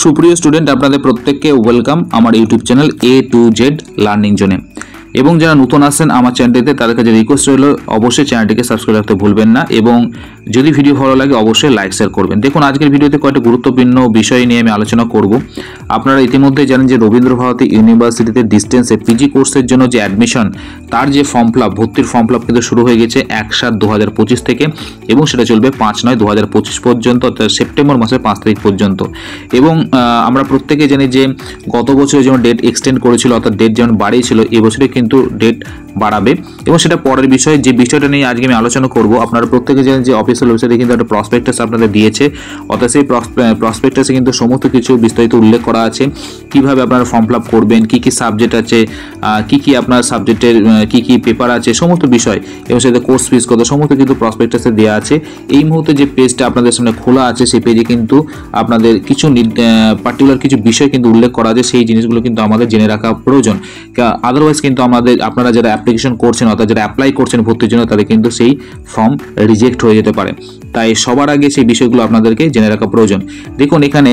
সুপ্রিয় স্টুডেন্ট, আপনাদের প্রত্যেককে ওয়েলকাম আমার YouTube channel A to Z learning জোনে। এবং যারা নতুন আসছেন আমার চ্যানেলটিতে তাদের কাছে রিকোয়েস্ট রইল অবশ্যই চ্যানেলটিকে সাবস্ক্রাইব রাখতে ভুলবেন না, এবং যদি ভিডিও ভালো লাগে অবশ্যই লাইক শেয়ার করবেন। দেখুন, আজকের ভিডিওতে কয়েকটা গুরুত্বপূর্ণ বিষয় নিয়ে আমি আলোচনা করব। আপনারা ইতিমধ্যে জানেন যে রবীন্দ্রভারতী ইউনিভার্সিটিতে ডিস্টেন্সে পিজি কোর্সের জন্য যে অ্যাডমিশন, তার যে ফর্ম ফিল আপ, ভর্তির ফর্ম ফিল আপ কিন্তু শুরু হয়ে গেছে 1/7/2025 থেকে, এবং সেটা চলবে 5/9/2025 পর্যন্ত, অর্থাৎ সেপ্টেম্বর মাসের 5 তারিখ পর্যন্ত। এবং আমরা প্রত্যেকে জানি যে গত বছরের যেমন ডেট এক্সটেন্ড করেছিল, অর্থাৎ ডেট যেমন বাড়িয়েছিল, এবছরে কিন্তু ডেট বাড়াবে, এবং সেটা পরের বিষয়। যে বিষয়টা নিয়ে আজকে আমি আলোচনা করব, আপনারা প্রত্যেকে জানেন যে অফিসিয়াল ওয়েবসাইটে কিন্তু একটা প্রসপেক্টাস আপনাদের দিয়েছে, অর্থাৎ সেই প্রসপেক্টাসে কিন্তু সমস্ত কিছু বিস্তারিত উল্লেখ করা আছে, কিভাবে আপনারা ফর্ম ফিল আপ করবেন, কী কী সাবজেক্ট আছে, কী কী আপনার সাবজেক্টের কী কী পেপার আছে, সমস্ত বিষয়, এবং সেটা কোর্স ফিস কত, সমস্ত কিন্তু প্রসপেক্টাসে দেওয়া আছে। এই মুহূর্তে যে পেজটা আপনাদের সামনে খোলা আছে, সেই পেজে কিন্তু আপনাদের কিছু পার্টিকুলার কিছু বিষয় কিন্তু উল্লেখ করা আছে, সেই জিনিসগুলো কিন্তু আমাদের জেনে রাখা প্রয়োজন। আদারওয়াইজ কিন্তু আপনারা যারা অ্যাপ্লিকেশন করছেন, অর্থাৎ যারা অ্যাপ্লাই করছেন ভর্তির জন্য, তাদের কিন্তু সেই ফর্ম রিজেক্ট হয়ে যেতে পারে। তাই সবার আগে সেই বিষয়গুলো আপনাদেরকে জেনে রাখা প্রয়োজন। দেখুন, এখানে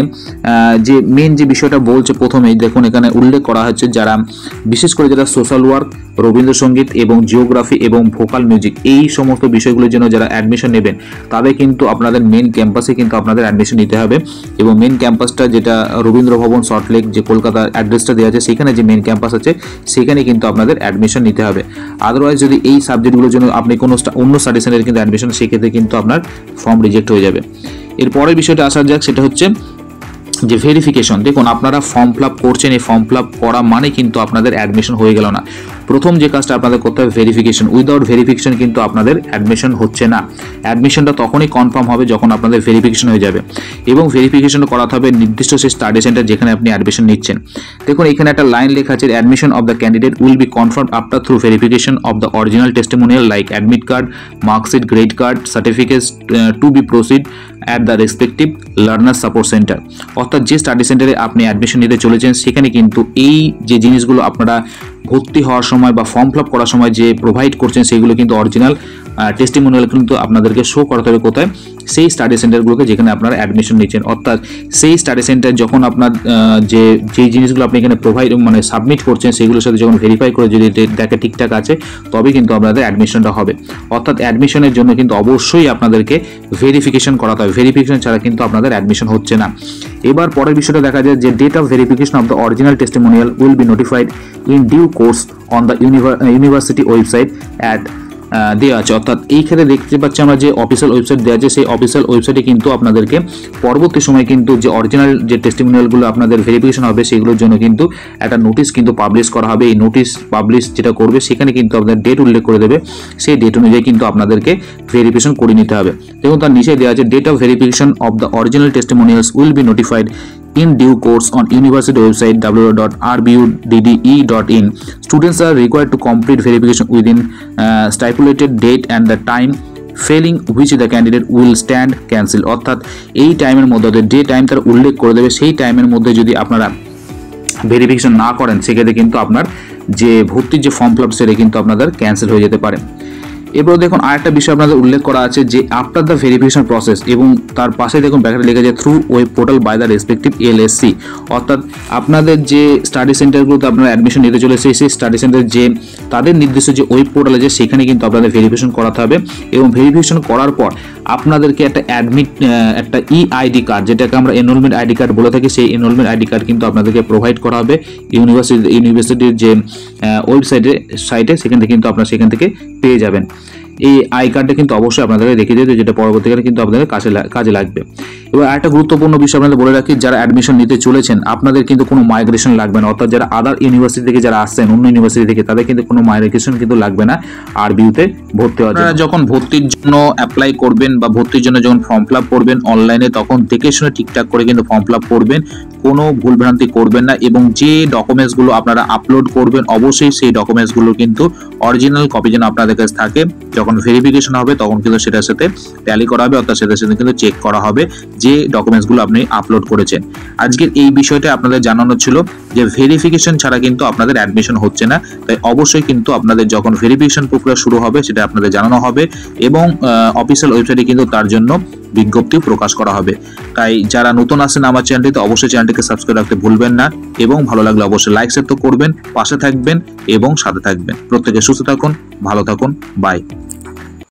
যে মেন যে বিষয়টা বলছে, প্রথমেই দেখুন এখানে উল্লেখ করা হচ্ছে যারা বিশেষ করে যারা সোশ্যাল ওয়ার্ক, রবীন্দ্রসঙ্গীত এবং জিওগ্রাফি এবং ভোকাল মিউজিক, এই সমস্ত বিষয়গুলোর জন্য যারা অ্যাডমিশন নেবেন, তাদের কিন্তু আপনাদের মেন ক্যাম্পাসে কিন্তু আপনাদের অ্যাডমিশন নিতে হবে। এবং মেন ক্যাম্পাসটা যেটা রবীন্দ্র ভবন সল্টলেক, যে কলকাতার অ্যাড্রেসটা দেওয়া আছে, সেখানে যে মেন ক্যাম্পাস আছে সেখানে কিন্তু আপনাদের অ্যাডমিশন নিতে হবে। আদারওয়াইজ যদি এই সাবজেক্টগুলোর জন্য আপনি কোনো অন্য স্টাডি সেন্টারে কিন্তু অ্যাডমিশন, সেক্ষেত্রে কিন্তু আপনার ফর্ম রিজেক্ট হয়ে যাবে। এর পরের বিষয়টা আসা যাক, সেটা হচ্ছে যে ভেরিফিকেশন। দেখুন, আপনারা ফর্ম ফিল আপ করছেন, এই ফর্ম ফিল আপ করা মানে কিন্তু আপনাদের অ্যাডমিশন হয়ে গেল না। প্রথম যে কাজটা আপনাদের করতে হবে ভেরিফিকেশন। উইদাউট ভেরিফিকেশন কিন্তু আপনাদের অ্যাডমিশন হচ্ছে না। অ্যাডমিশনটা তখনই কনফার্ম হবে যখন আপনাদের ভেরিফিকেশন হয়ে যাবে, এবং ভেরিফিকেশন করাতে হবে নির্দিষ্ট সেই স্টাডি সেন্টার যেখানে আপনি অ্যাডমিশন নিচ্ছেন। দেখুন, এখানে একটা লাইন লেখা আছে, admission of the candidate will be confirm after through verification of the original testimonial like admit card, marksheet, grade card, certificates to be proceed at the respective learner support centre. অর্থাৎ যে study সেন্টারে আপনি admission নিতে চলেছেন, সেখানে কিন্তু এই যে জিনিসগুলো আপনারা ভর্তি হওয়ার সময় বা ফর্ম ফিল আপ করার সময় যে প্রোভাইড করছেন, সেগুলো কিন্তু অরিজিনাল টেস্টিমোনিয়াল কিন্তু আপনাদেরকে শো করাতে হবে কোথায়, সেই স্টাডি সেন্টারগুলোকে যেখানে আপনারা অ্যাডমিশন নিচ্ছেন। অর্থাৎ সেই স্টাডি সেন্টার যখন আপনার যে জিনিসগুলো আপনি এখানে সাবমিট করছেন, সেগুলোর সাথে যখন ভেরিফাই করে যদি দেখে ঠিকঠাক আছে, তবে কিন্তু আপনাদের অ্যাডমিশনটা হবে। অর্থাৎ অ্যাডমিশনের জন্য কিন্তু অবশ্যই আপনাদেরকে ভেরিফিকেশন করাতে হবে। ভেরিফিকেশন ছাড়া কিন্তু আপনাদের অ্যাডমিশন হচ্ছে না। এবার পরের বিষয়টা দেখা যায় যে date of verification of the original testimonial will be notified in due course on the university website at দেওয়া আছে। অর্থাৎ এই ক্ষেত্রে দেখতে পাচ্ছি আমরা যে অফিসিয়াল ওয়েবসাইট দেওয়া আছে, সেই অফিসিয়াল ওয়েবসাইটে কিন্তু আপনাদেরকে পরবর্তী সময় কিন্তু যে অরিজিনাল যে টেস্টিমোনিয়ালগুলো আপনাদের ভেরিফিকেশন হবে, সেগুলোর জন্য কিন্তু একটা নোটিশ কিন্তু পাবলিশ করা হবে। এই নোটিশ পাবলিশ যেটা করবে, সেখানে কিন্তু আপনাদের ডেট উল্লেখ করে দেবে, সেই ডেট অনুযায়ী কিন্তু আপনাদেরকে ভেরিফিকেশন করে নিতে হবে। দেখুন, তার নিচে দেওয়া আছে date of verification of the original testimonials will be notified in due course on university website www.rbude.in. Students are required to complete verification within stipulated date and the time, failing which the candidate will stand cancelled. অর্থাৎ এই টাইমের মধ্যে, যে time তারা উল্লেখ করে দেবে, সেই টাইমের মধ্যে যদি আপনারা ভেরিফিকেশন না করেন, সেক্ষেত্রে কিন্তু আপনার যে ভর্তির যে ফর্ম ফিল আপ, সেটা কিন্তু আপনাদের ক্যান্সেল হয়ে যেতে পারে। এবার দেখুন, আরেকটা বিষয় আপনাদের উল্লেখ করা আছে যে আফটার দ্য ভেরিফিকেশন প্রসেস, এবং তার পাশে দেখুন ব্যাখ্যাটা লেখা যায় through web portal by the respective LSC. অর্থাৎ আপনাদের যে স্টাডি সেন্টারগুলোতে আপনারা অ্যাডমিশন নিতে চলেছে, সেই স্টাডি সেন্টার যে তাদের নির্দিষ্ট যে ওয়েব পোর্টাল আছে, সেখানে কিন্তু আপনাদের ভেরিফিকেশন করাতে হবে। এবং ভেরিফিকেশন করার পর আপনাদেরকে একটা ইআইডি কার্ড, যেটাকে আমরা এনরোলমেন্ট আইডি কার্ড বলে থাকি, সেই এনরোলমেন্ট আইডি কার্ড কিন্তু আপনাদেরকে প্রোভাইড করা হবে ইউনিভার্সিটির যে সাইটে, সেখান থেকে কিন্তু আপনারা সেখান থেকে পেয়ে যাবেন। এই আই কার্ডটা কিন্তু অবশ্যই আপনাদেরকে রেখে দিতে, যেটা পরবর্তীকালে কিন্তু আপনাদের কাজে লাগবে। এবার আরেকটা গুরুত্বপূর্ণ বিষয় আপনাদের বলে রাখি, যারা অ্যাডমিশন নিতে চলেছেন, আপনাদের কিন্তু কোনো মাইগ্রেশন লাগবে না। অর্থাৎ যারা আদার ইউনিভার্সিটি থেকে যারা আসছেন, অন্য ইউনিভার্সিটি থেকে, তাদের কিন্তু কোনো মাইগ্রেশন কিন্তু লাগবে না আরবিউতে ভর্তি হওয়ার জন্য। যখন ভর্তির জন্য অ্যাপ্লাই করবেন বা ভর্তির জন্য যখন ফর্ম ফিল আপ করবেন অনলাইনে, তখন দেখে শুনে ঠিকঠাক করে কিন্তু ফর্ম ফিল আপ করবেন, কোনো ভুলভ্রান্তি করবেন না। এবং যে ডকুমেন্টসগুলো আপনারা আপলোড করবেন, অবশ্যই সেই ডকুমেন্টসগুলো কিন্তু অরিজিনাল কপি যেন আপনাদের কাছে থাকে যখন যখন ভেরিফিকেশন হবে তখন কিন্তু সেটার সাথে ট্যালি করা হবে, অর্থাৎ সেটার সাথে কিন্তু চেক করা হবে যে ডকুমেন্টসগুলো আপনি আপলোড করেছেন। আজকের এই বিষয়টা আপনাদের জানানো ছিল যে ভেরিফিকেশন ছাড়া কিন্তু আপনাদের অ্যাডমিশন হচ্ছে না, তাই অবশ্যই কিন্তু আপনাদের যখন ভেরিফিকেশন প্রক্রিয়া শুরু হবে সেটা আপনাদের জানানো হবে এবং অফিসিয়াল ওয়েবসাইটে কিন্তু তার জন্য বিজ্ঞপ্তিও প্রকাশ করা হবে। তাই যারা নতুন আসেন আমার চ্যানেলটিতে অবশ্যই চ্যানেলটিকে সাবস্ক্রাইব রাখতে ভুলবেন না এবং ভালো লাগলে অবশ্যই লাইক শেয়ার তো করবেন, পাশে থাকবেন এবং সাথে থাকবেন। প্রত্যেকে সুস্থ থাকুন, ভালো থাকুন, বাই।